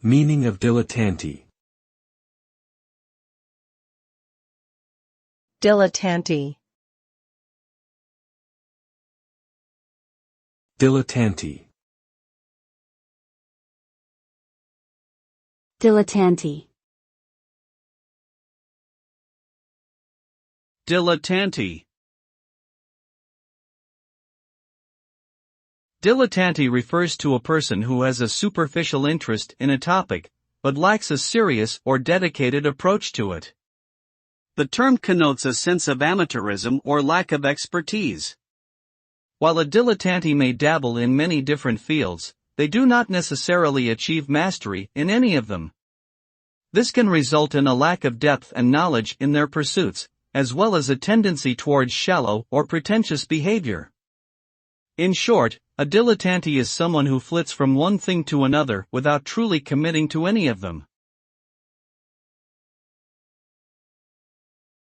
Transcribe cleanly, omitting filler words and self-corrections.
Meaning of dilettante. Dilettante. Dilettante. Dilettante. Dilettante. Dilettante refers to a person who has a superficial interest in a topic, but lacks a serious or dedicated approach to it. The term connotes a sense of amateurism or lack of expertise. While a dilettante may dabble in many different fields, they do not necessarily achieve mastery in any of them. This can result in a lack of depth and knowledge in their pursuits, as well as a tendency towards shallow or pretentious behavior. In short, a dilettante is someone who flits from one thing to another without truly committing to any of them.